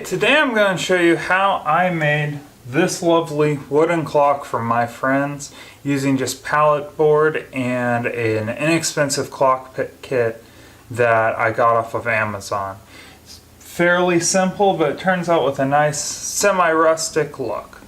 Today I'm going to show you how I made this lovely wooden clock for my friends using just pallet board and an inexpensive clock kit that I got off of Amazon. It's fairly simple, but it turns out with a nice semi-rustic look.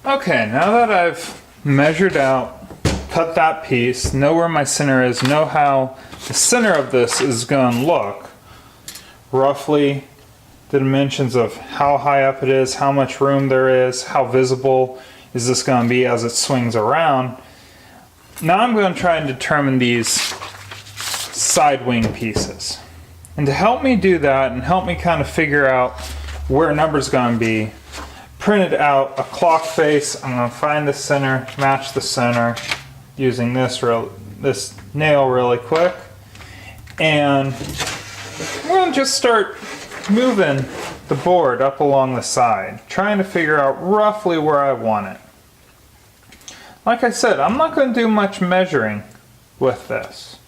Okay, now that I've measured out, cut that piece, know where my center is, know how the center of this is going to look, roughly the dimensions of how high up it is, how much room there is, how visible is this going to be as it swings around. Now I'm going to try and determine these side wing pieces. And to help me do that and help me kind of figure out where a number's going to be, printed out a clock face. I'm going to find the center, match the center using this nail really quick. And we're going to just start moving the board up along the side, trying to figure out roughly where I want it. Like I said, I'm not going to do much measuring with this.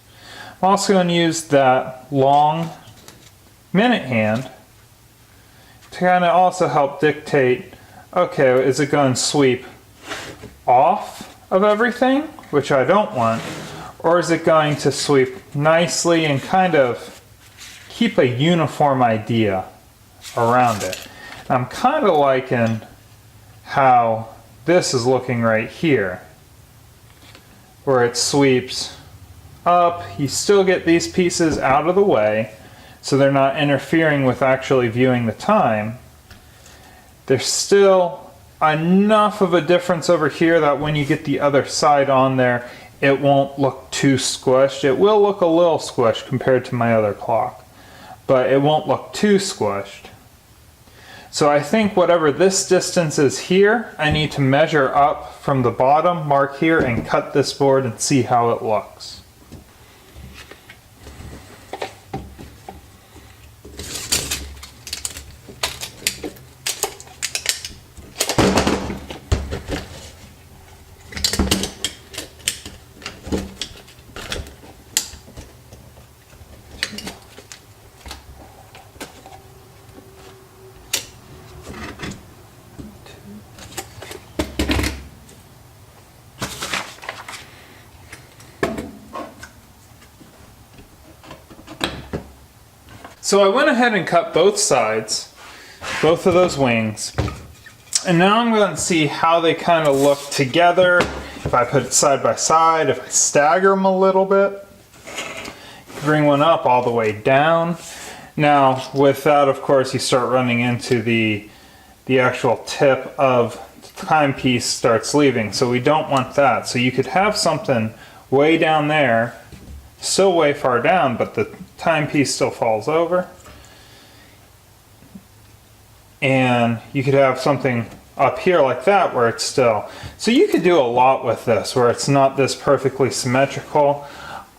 I'm also going to use that long minute hand to kind of also help dictate, okay, is it going to sweep off of everything, which I don't want, or is it going to sweep nicely and kind of keep a uniform idea around it? I'm kind of liking how this is looking right here, where it sweeps up. You still get these pieces out of the way, so they're not interfering with actually viewing the time. There's still enough of a difference over here that when you get the other side on there, it won't look too squished. It will look a little squished compared to my other clock, but it won't look too squished. So I think whatever this distance is here, I need to measure up from the bottom, mark here, and cut this board and see how it looks. So I went ahead and cut both sides, both of those wings, and now I'm going to see how they kind of look together. If I put it side by side, if I stagger them a little bit, bring one up all the way down. Now with that, of course, you start running into the actual tip of the timepiece starts leaving, so we don't want that. So you could have something way down there, still way far down, but the timepiece still falls over. And you could have something up here like that where it's still. So you could do a lot with this where it's not this perfectly symmetrical.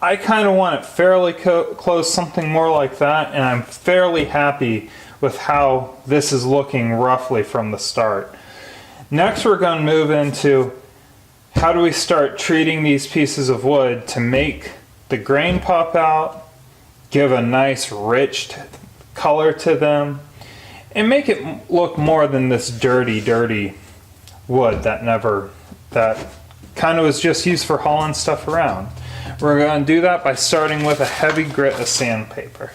I kind of want it fairly close, something more like that, and I'm fairly happy with how this is looking roughly from the start. Next we're going to move into how do we start treating these pieces of wood to make the grain pop out, give a nice rich color to them, and make it look more than this dirty wood that kind of was just used for hauling stuff around. We're going to do that by starting with a heavy grit of sandpaper.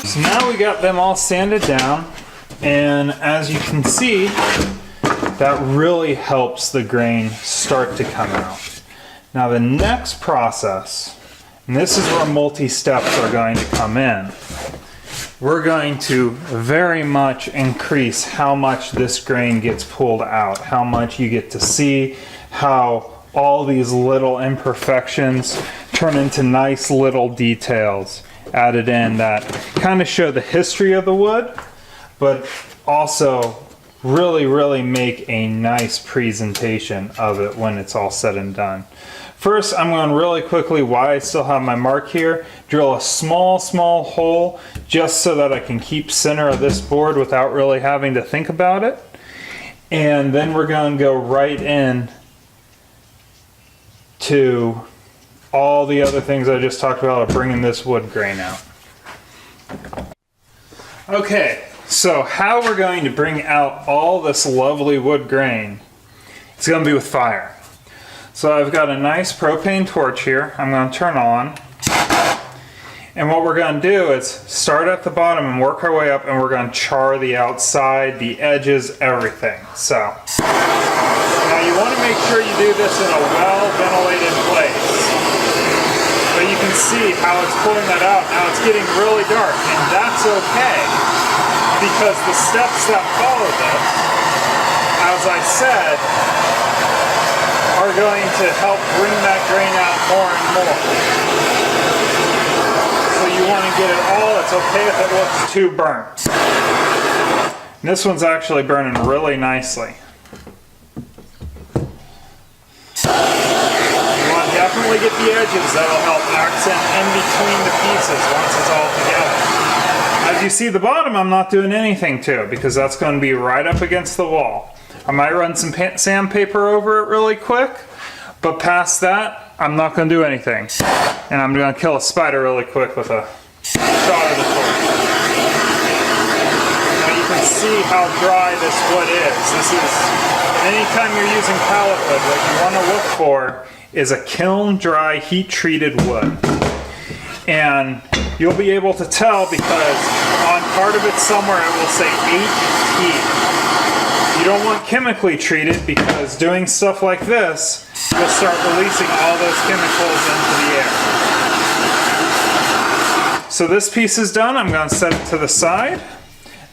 So now we got them all sanded down, and as you can see, that really helps the grain start to come out. Now the next process, and this is where multi-steps are going to come in, we're going to very much increase how much this grain gets pulled out, how much you get to see, how all these little imperfections turn into nice little details added in that kind of show the history of the wood, but also really make a nice presentation of it when it's all said and done. First, I'm going really quickly, while I still have my mark here, drill a small hole just so that I can keep center of this board without really having to think about it. And then we're going to go right in to all the other things I just talked about of bringing this wood grain out. Okay, so how we're going to bring out all this lovely wood grain, it's going to be with fire. So I've got a nice propane torch here I'm going to turn on. And what we're going to do is start at the bottom and work our way up, and we're going to char the outside, the edges, everything. So now you want to make sure you do this in a well-ventilated place. But you can see how it's pulling that out. Now it's getting really dark, and that's okay, because the steps that follow this, as I said, are going to help bring that grain out more and more. So you want to get it all. It's okay if it looks too burnt. And this one's actually burning really nicely. You want to definitely get the edges. That'll help accent in between the pieces once it's all together. As you see the bottom, I'm not doing anything to it because that's going to be right up against the wall. I might run some sandpaper over it really quick, but past that, I'm not going to do anything. And I'm going to kill a spider really quick with a shot of the torch. Now you can see how dry this wood is. This is, anytime you're using pallet wood, what you want to look for is a kiln dry, heat treated wood. And you'll be able to tell because on part of it somewhere it will say HT. You don't want chemically treated because doing stuff like this, you'll start releasing all those chemicals into the air. So this piece is done. I'm going to set it to the side.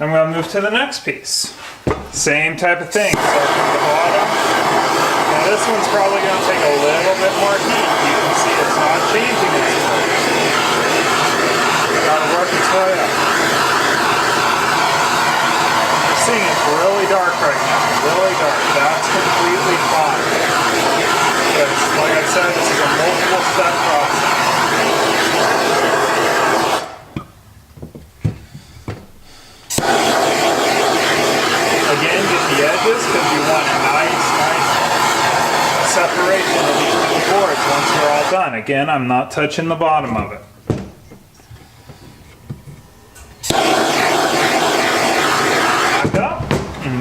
I'm going to move to the next piece. Same type of thing. Start from the bottom. Now this one's probably going to take a little bit more heat. You can see it's not changing as much. Got to work its way up. Seeing it's really dark right now, really dark. That's completely fine. Because, like I said, this is a multiple step process. Again, get the edges because you want a nice separation of these two boards once they're all done. Again, I'm not touching the bottom of it.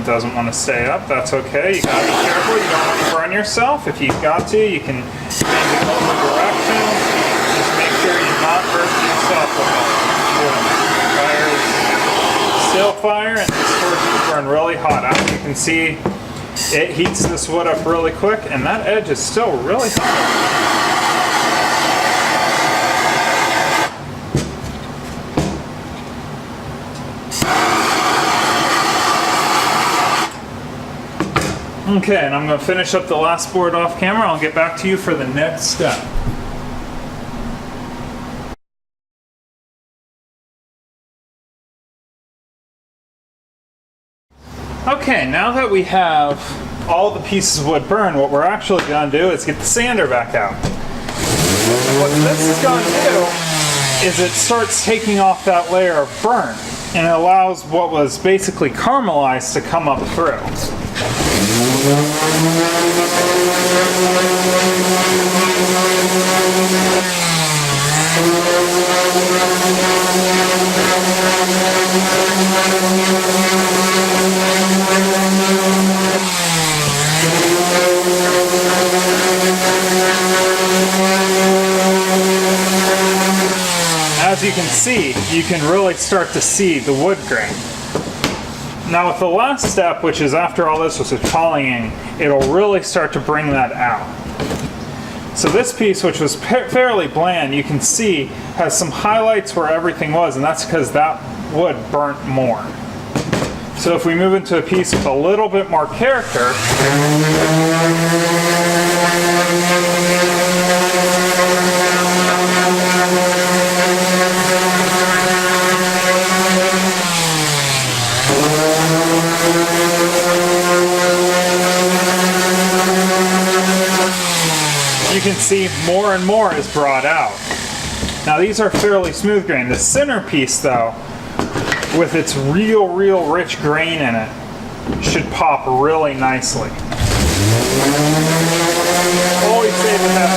Doesn't want to stay up, that's okay. You gotta be careful, you don't want to burn yourself. If you've got to, you can change a couple of directions. Just make sure you're not hurting yourself with it. Fire is still fire, and this torch is burning really hot. As you can see, it heats this wood up really quick, and that edge is still really hot. Okay, and I'm going to finish up the last board off camera. I'll get back to you for the next step. Okay, now that we have all the pieces of wood burned, what we're actually going to do is get the sander back out. And what this is going to do is it starts taking off that layer of burn, and it allows what was basically caramelized to come up through. As as you can see, you can really start to see the wood grain. Now with the last step, which is after all this was polying, it'll really start to bring that out. So this piece, which was fairly bland, you can see has some highlights where everything was, and that's because that wood burnt more. So if we move into a piece with a little bit more character, you can see more and more is brought out. Now these are fairly smooth grain. The center piece though, with its real rich grain in it, should pop really nicely. Always say that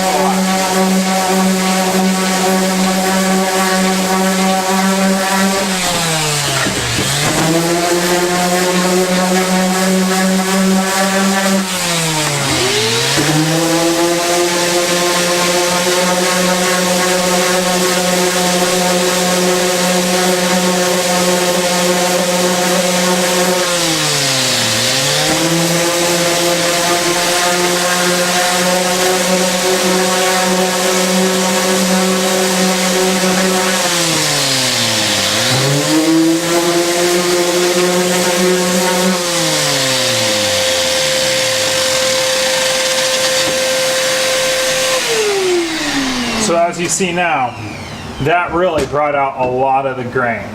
So as you see now, that really brought out a lot of the grain.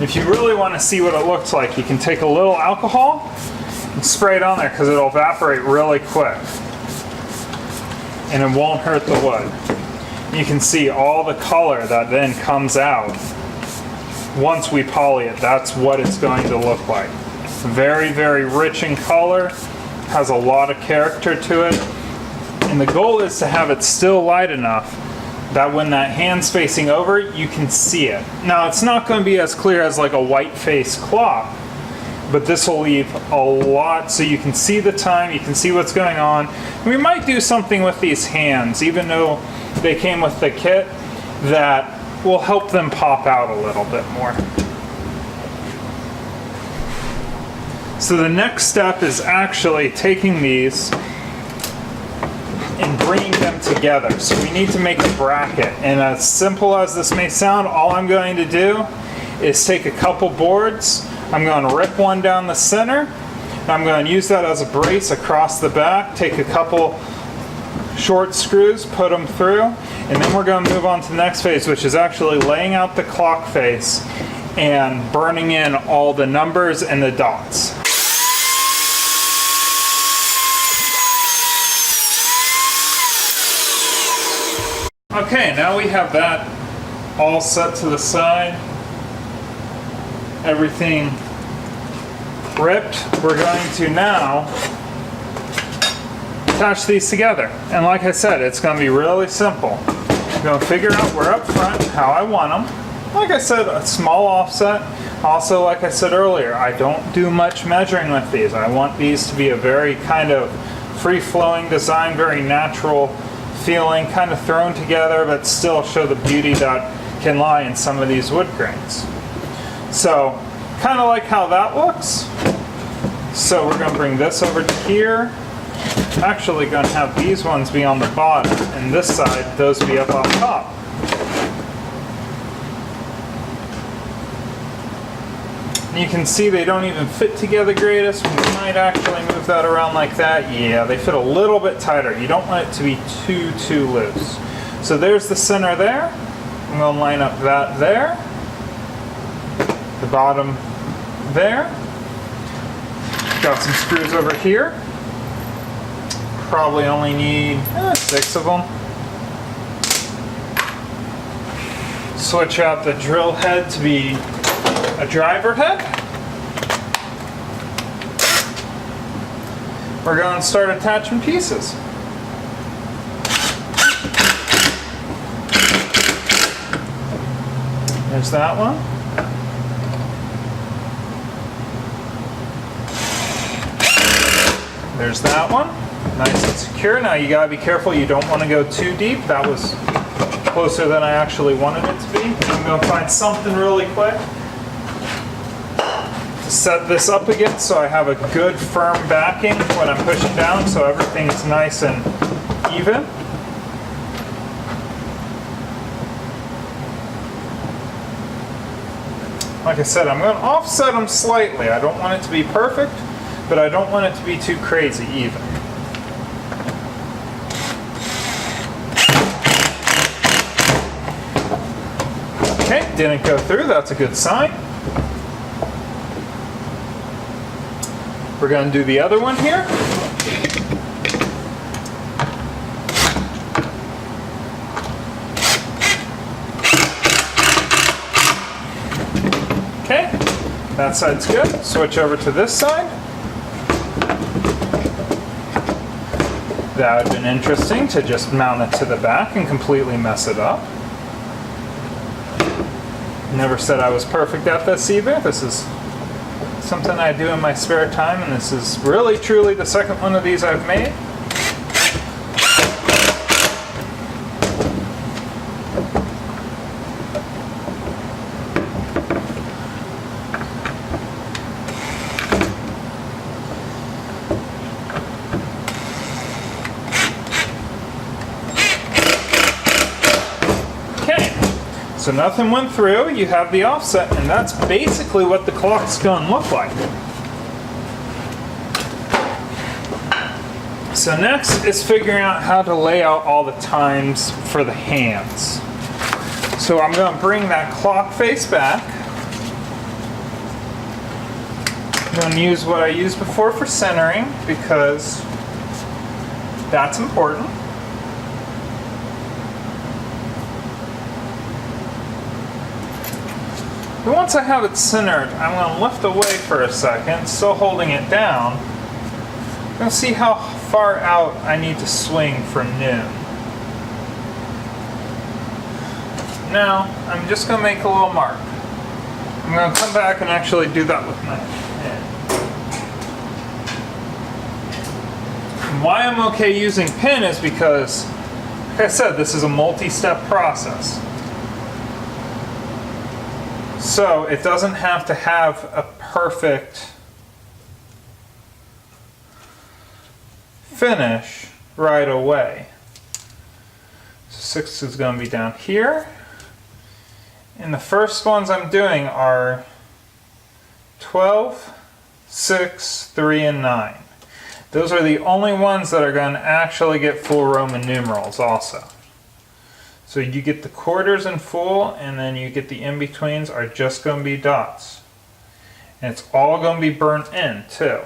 If you really want to see what it looks like, you can take a little alcohol and spray it on there because it'll evaporate really quick. And it won't hurt the wood. You can see all the color that then comes out once we poly it. That's what it's going to look like. Very rich in color, has a lot of character to it. And the goal is to have it still light enough that when that hand's facing over, you can see it. Now it's not going to be as clear as like a white face cloth, but this will leave a lot so you can see the time, you can see what's going on. And we might do something with these hands, even though they came with the kit, that will help them pop out a little bit more. So the next step is actually taking these and bringing them together. So we need to make a bracket. And as simple as this may sound, all I'm going to do is take a couple boards. I'm going to rip one down the center. And I'm going to use that as a brace across the back. Take a couple short screws, put them through, and then we're going to move on to the next phase, which is actually laying out the clock face and burning in all the numbers and the dots. Okay, now we have that all set to the side. Everything ripped. We're going to now attach these together. And like I said, it's going to be really simple. I'm going to figure out where up front how I want them. Like I said, a small offset. Also, like I said earlier, I don't do much measuring with these. I want these to be a very kind of free-flowing design, very natural feeling, kind of thrown together, but still show the beauty that can lie in some of these wood grains. So, kind of like how that looks. So we're going to bring this over to here. Actually going to have these ones be on the bottom, and this side, those be up on top. And you can see they don't even fit together greatest. We might actually move that around like that. Yeah, they fit a little bit tighter. You don't want it to be too loose. So there's the center there. I'm going to line up that there. The bottom there. Got some screws over here. Probably only need 6 of them. Switch out the drill head to be a driver head. We're going to start attaching pieces. There's that one. There's that one. Nice and secure. Now you gotta be careful, you don't want to go too deep. That was closer than I actually wanted it to be. I'm going to find something really quick to set this up again so I have a good firm backing when I'm pushing down so everything's nice and even. Like I said, I'm going to offset them slightly. I don't want it to be perfect, but I don't want it to be too crazy either. Okay, didn't go through. That's a good sign. We're going to do the other one here. Okay, that side's good. Switch over to this side. That would have been interesting to just mount it to the back and completely mess it up. Never said I was perfect at this either. This is something I do in my spare time, and this is really truly the second one of these I've made. So nothing went through, you have the offset, and that's basically what the clock's going to look like. So next is figuring out how to lay out all the times for the hands. So I'm going to bring that clock face back. I'm going to use what I used before for centering because that's important. And once I have it centered, I'm going to lift away for a second, still holding it down. I'm going to see how far out I need to swing from noon. Now, I'm just going to make a little mark. I'm going to come back and actually do that with my hand. Why I'm okay using pin is because, like I said, this is a multi-step process. So it doesn't have to have a perfect finish right away. So 6 is going to be down here. And the first ones I'm doing are 12, 6, 3, and 9. Those are the only ones that are going to actually get full Roman numerals also. So you get the quarters in full, and then you get the in-betweens are just going to be dots. And it's all going to be burnt in, too.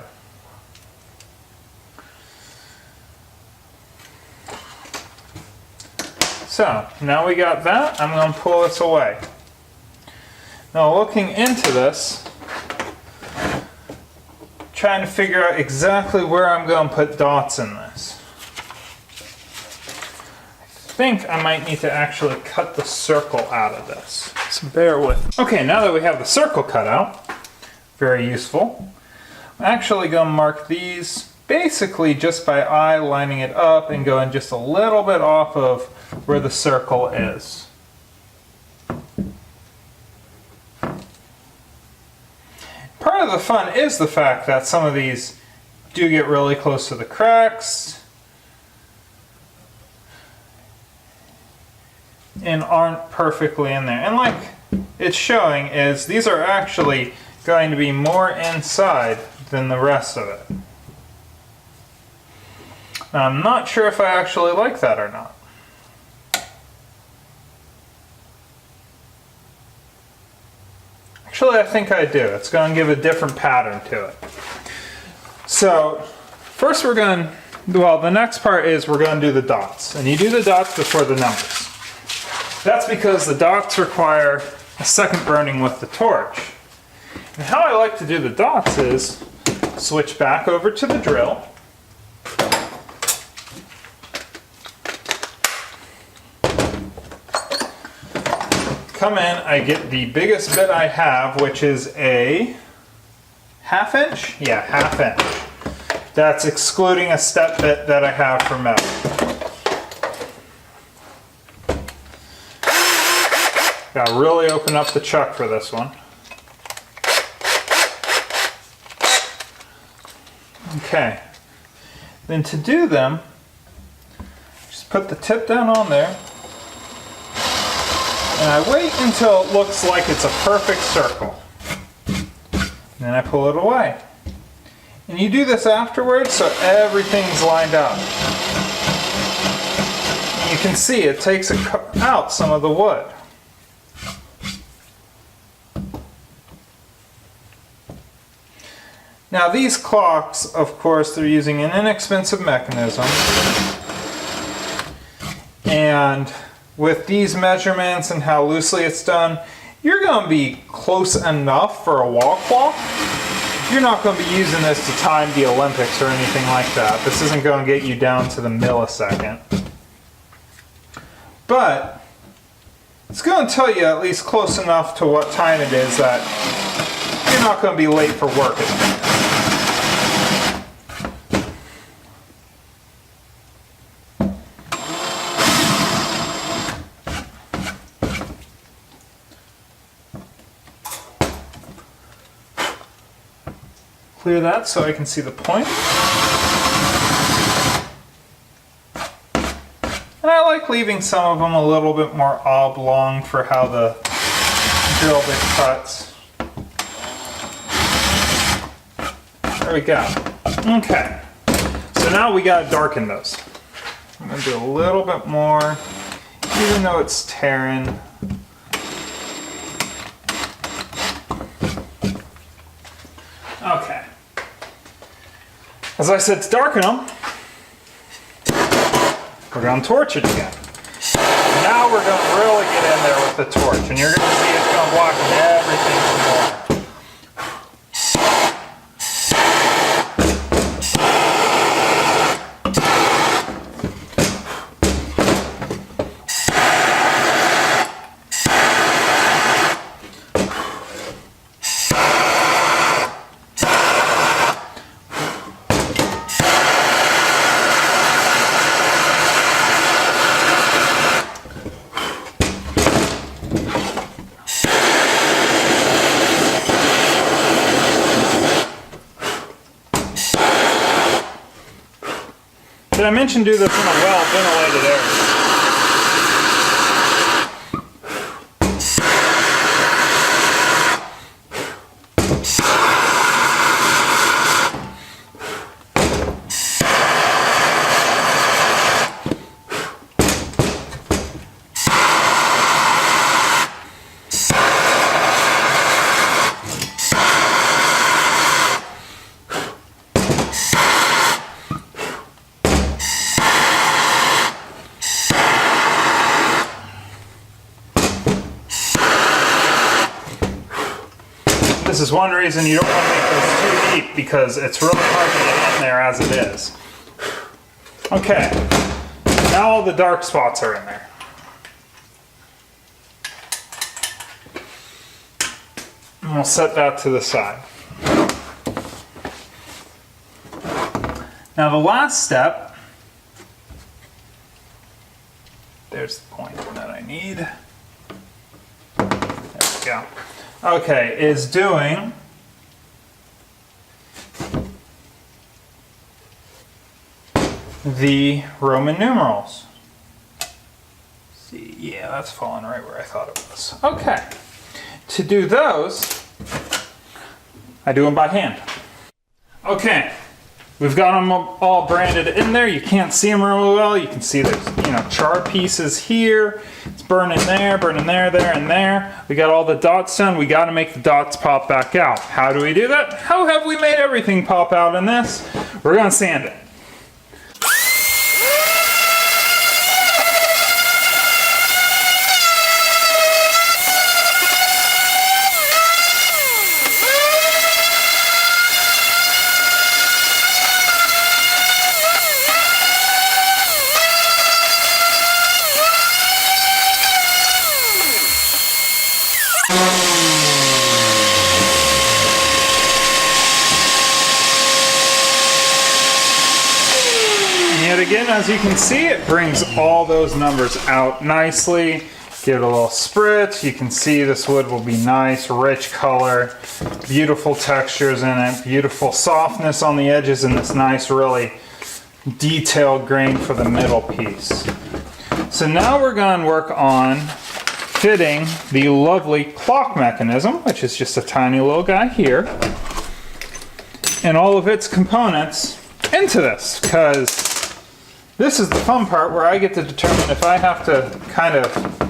So, now we got that, I'm going to pull this away. Now looking into this, trying to figure out exactly where I'm going to put dots in this. I think I might need to actually cut the circle out of this. So bear with me. Okay, now that we have the circle cut out, very useful, I'm actually going to mark these basically just by eye lining it up and going just a little bit off of where the circle is. Part of the fun is the fact that some of these do get really close to the cracks and aren't perfectly in there. And like it's showing is these are actually going to be more inside than the rest of it. Now, I'm not sure if I actually like that or not. Actually, I think I do. It's going to give a different pattern to it. So, first we're going to, well, the next part is we're going to do the dots. And you do the dots before the numbers. That's because the dots require a second burning with the torch. And how I like to do the dots is switch back over to the drill. Come in, I get the biggest bit I have, which is a ½ inch? Yeah, ½ inch. That's excluding a step bit that I have for metal. Gotta really open up the chuck for this one. Okay. Then to do them, just put the tip down on there. And I wait until it looks like it's a perfect circle. And then I pull it away. And you do this afterwards so everything's lined up. And you can see it takes out some of the wood. Now these clocks, of course, they're using an inexpensive mechanism. And with these measurements and how loosely it's done, you're going to be close enough for a wall clock. You're not going to be using this to time the Olympics or anything like that. This isn't going to get you down to the millisecond. But it's going to tell you at least close enough to what time it is that you're not going to be late for work at the minute. Clear that so I can see the point. And I like leaving some of them a little bit more oblong for how the drill bit cuts. There we go. Okay. So now we gotta darken those. I'm gonna do a little bit more, even though it's tearing. Okay. As I said, to darken them, we're going to torch it again. Now we're going to really get in there with the torch, and you're going to see it's going to block everything some more. Did I mention do this in a well-ventilated area? This is one reason you don't want to make those too deep, because it's really hard to get in there as it is. Okay, now all the dark spots are in there. And we'll set that to the side. Now the last step, there's the point that I need. There we go. Okay, is doing the Roman numerals. See, yeah, that's falling right where I thought it was. Okay, to do those, I do them by hand. Okay, we've got them all branded in there. You can't see them really well. You can see there's, char pieces here. It's burning there, there, and there. We got all the dots done. We got to make the dots pop back out. How do we do that? How have we made everything pop out in this? We're going to sand it. Again, as you can see, it brings all those numbers out nicely. Give it a little spritz. You can see this wood will be nice, rich color, beautiful textures in it, beautiful softness on the edges, and this nice, really detailed grain for the middle piece. So now we're going to work on fitting the lovely clock mechanism, which is just a tiny little guy here, and all of its components into this, because this is the fun part where I get to determine if I have to kind of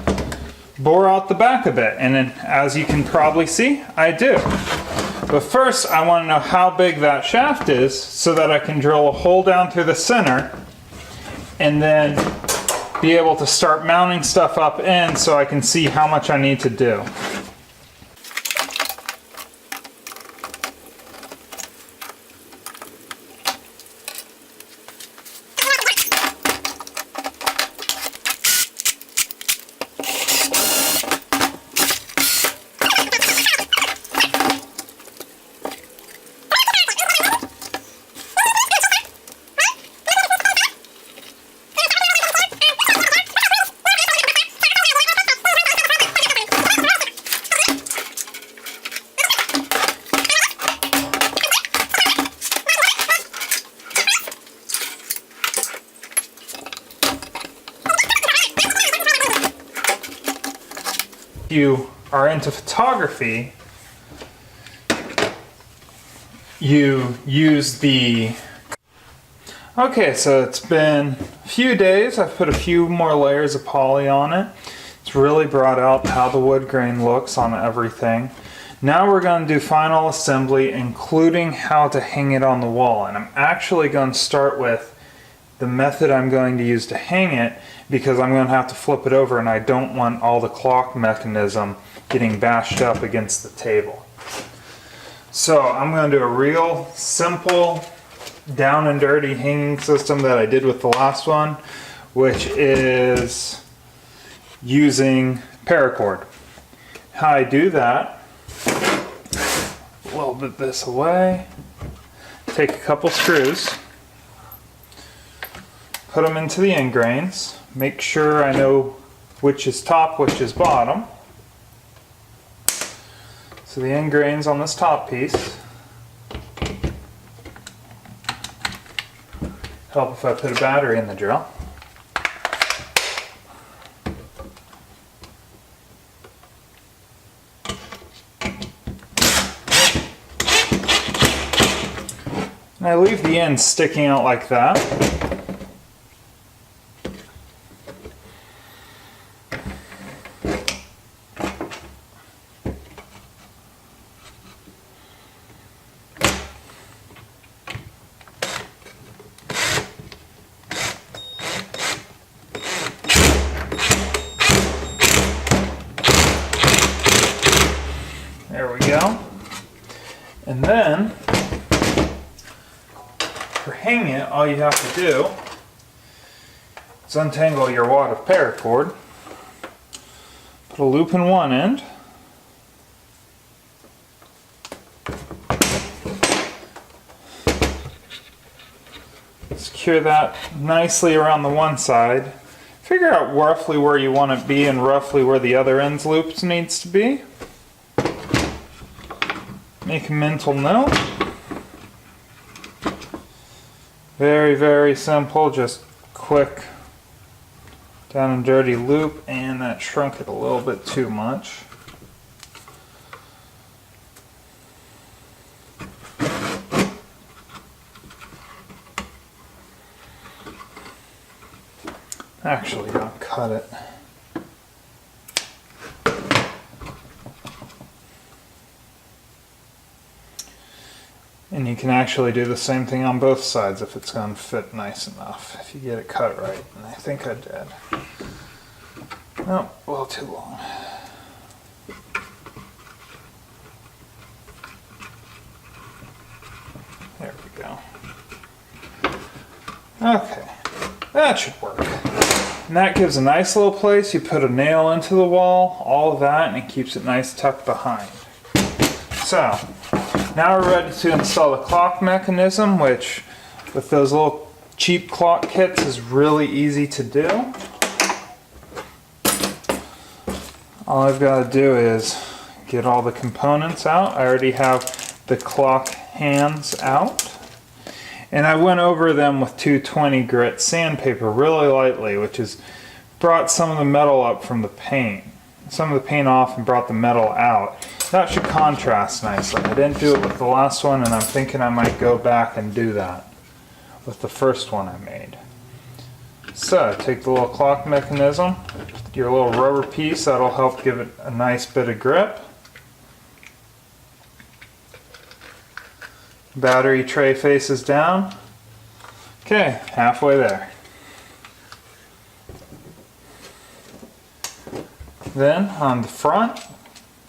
bore out the back a bit, and then as you can probably see, I do. But first I want to know how big that shaft is so that I can drill a hole down through the center and then be able to start mounting stuff up in so I can see how much I need to do. If you are into photography, you use the... Okay, so it's been a few days. I've put a few more layers of poly on it. It's really brought out how the wood grain looks on everything. Now we're going to do final assembly, including how to hang it on the wall. And I'm actually going to start with the method I'm going to use to hang it, because I'm going to have to flip it over and I don't want all the clock mechanism getting bashed up against the table. So I'm going to do a real simple down and dirty hanging system that I did with the last one, which is using paracord. How I do that, a little bit this away, take a couple screws, put them into the end grains, make sure I know which is top, which is bottom. So the end grains on this top piece. Help if I put a battery in the drill. And I leave the end sticking out like that. There we go. And then, for hanging it, all you have to do is untangle your wad of paracord, put a loop in one end, secure that nicely around the one side, figure out roughly where you want it to be and roughly where the other end's loops needs to be. Make a mental note. Very, very simple, just quick down and dirty loop, and that shrunk it a little bit too much. Actually, I'll cut it. And you can actually do the same thing on both sides if it's going to fit nice enough, if you get it cut right. And I think I did. Oh, a little too long. There we go. Okay, that should work. And that gives a nice little place. You put a nail into the wall, all of that, and it keeps it nice tucked behind. So, now we're ready to install the clock mechanism, which with those little cheap clock kits is really easy to do. all I've got to do is get all the components out. I already have the clock hands out. And I went over them with 220 grit sandpaper really lightly, which has brought some of the metal up from the paint. Some of the paint off and brought the metal out. That should contrast nicely. I didn't do it with the last one, and I'm thinking I might go back and do that with the first one I made. So take the little clock mechanism, your little rubber piece, that'll help give it a nice bit of grip. Battery tray faces down. Okay, halfway there. Then on the front,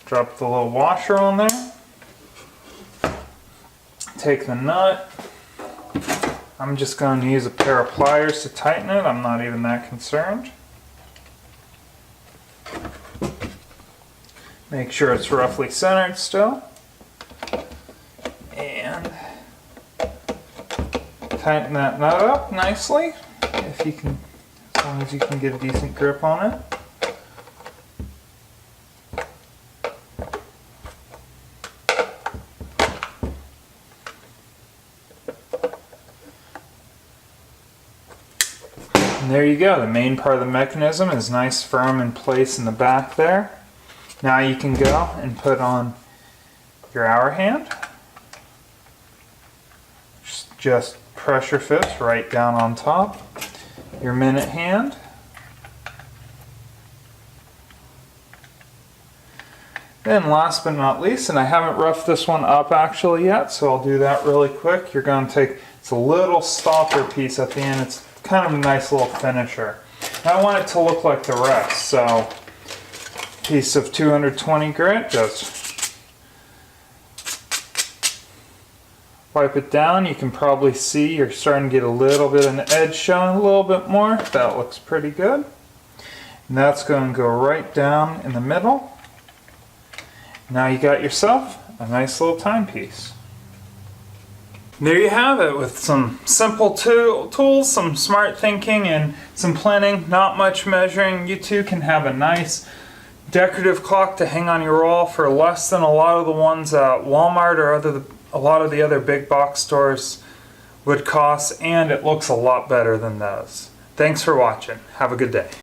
drop the little washer on there. Take the nut. I'm just going to use a pair of pliers to tighten it. I'm not even that concerned. Make sure it's roughly centered still. And tighten that nut up nicely, if you can, as long as you can get a decent grip on it. And there you go, the main part of the mechanism is nice firm in place in the back there. Now you can go and put on your hour hand. Just pressure fits right down on top. Your minute hand. Then last but not least, and I haven't roughed this one up actually yet, so I'll do that really quick. You're going to take, it's a little stopper piece at the end. It's kind of a nice little finisher. I want it to look like the rest, so piece of 220 grit, just wipe it down. You can probably see you're starting to get a little bit of an edge showing a little bit more. That looks pretty good. And that's going to go right down in the middle. Now you got yourself a nice little timepiece. There you have it, with some simple tools, some smart thinking, and some planning, not much measuring. You too can have a nice decorative clock to hang on your wall for less than a lot of the ones at Walmart or a lot of the other big box stores would cost, and it looks a lot better than those. Thanks for watching. Have a good day.